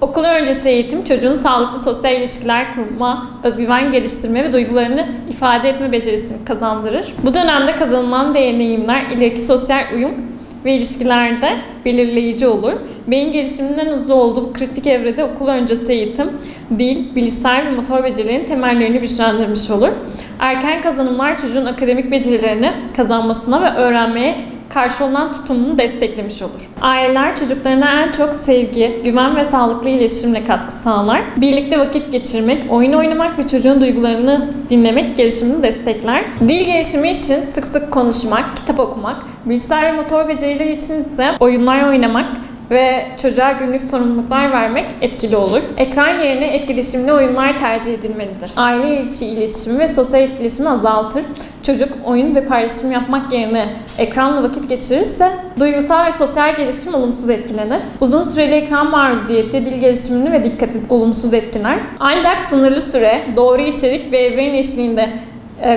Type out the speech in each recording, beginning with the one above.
Okul öncesi eğitim, çocuğun sağlıklı sosyal ilişkiler kurma, özgüven geliştirme ve duygularını ifade etme becerisini kazandırır. Bu dönemde kazanılan deneyimler ileriki sosyal uyum ve ilişkilerde belirleyici olur. Beyin gelişiminden hızlı olduğu bu kritik evrede okul öncesi eğitim, dil, bilişsel ve motor becerilerin temellerini güçlendirmiş olur. Erken kazanımlar çocuğun akademik becerilerini kazanmasına ve öğrenmeye karşı olan tutumunu desteklemiş olur. Aileler çocuklarına en çok sevgi, güven ve sağlıklı iletişimle katkı sağlar. Birlikte vakit geçirmek, oyun oynamak ve çocuğun duygularını dinlemek gelişimini destekler. Dil gelişimi için sık sık konuşmak, kitap okumak, bilişsel ve motor becerileri için ise oyunlar oynamak ve çocuğa günlük sorumluluklar vermek etkili olur. Ekran yerine etkileşimli oyunlar tercih edilmelidir. Aile içi iletişimi ve sosyal etkileşimi azaltır. Çocuk oyun ve paylaşım yapmak yerine ekranla vakit geçirirse duygusal ve sosyal gelişim olumsuz etkilenir. Uzun süreli ekran maruziyeti dil gelişimini ve dikkati olumsuz etkiler. Ancak sınırlı süre, doğru içerik ve ebeveyn eşliğinde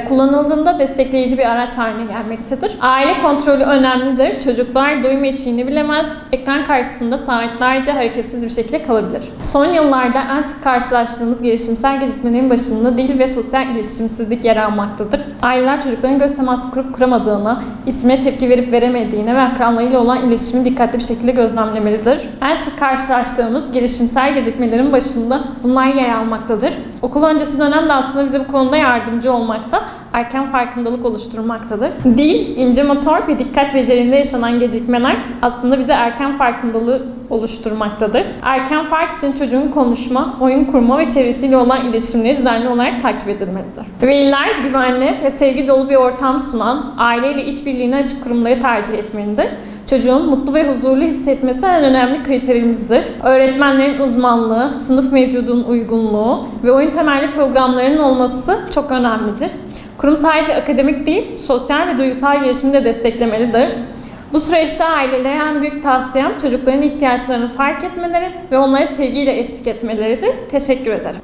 kullanıldığında destekleyici bir araç haline gelmektedir. Aile kontrolü önemlidir. Çocuklar duyma eşiğini bilemez. Ekran karşısında saatlerce hareketsiz bir şekilde kalabilir. Son yıllarda en sık karşılaştığımız gelişimsel gecikmelerin başında dil ve sosyal iletişimsizlik yer almaktadır. Aileler çocukların göz teması kurup kuramadığını, ismine tepki verip veremediğini ve akranlarıyla olan iletişimi dikkatli bir şekilde gözlemlemelidir. En sık karşılaştığımız gelişimsel gecikmelerin başında bunlar yer almaktadır. Okul öncesi dönem de aslında bize bu konuda yardımcı olmakta, erken farkındalık oluşturmaktadır. Dil, ince motor ve dikkat becerilerinde yaşanan gecikmeler aslında bize erken farkındalığı oluşturmaktadır. Erken fark için çocuğun konuşma, oyun kurma ve çevresiyle olan iletişimleri düzenli olarak takip edilmelidir. Veliler güvenli ve sevgi dolu bir ortam sunan, aileyle işbirliğine açık kurumları tercih etmelidir. Çocuğun mutlu ve huzurlu hissetmesi en önemli kriterimizdir. Öğretmenlerin uzmanlığı, sınıf mevcudunun uygunluğu ve oyun temelli programların olması çok önemlidir. Kurum sadece akademik değil, sosyal ve duygusal gelişimi de desteklemelidir. Bu süreçte ailelere en büyük tavsiyem çocukların ihtiyaçlarını fark etmeleri ve onlara sevgiyle eşlik etmeleridir. Teşekkür ederim.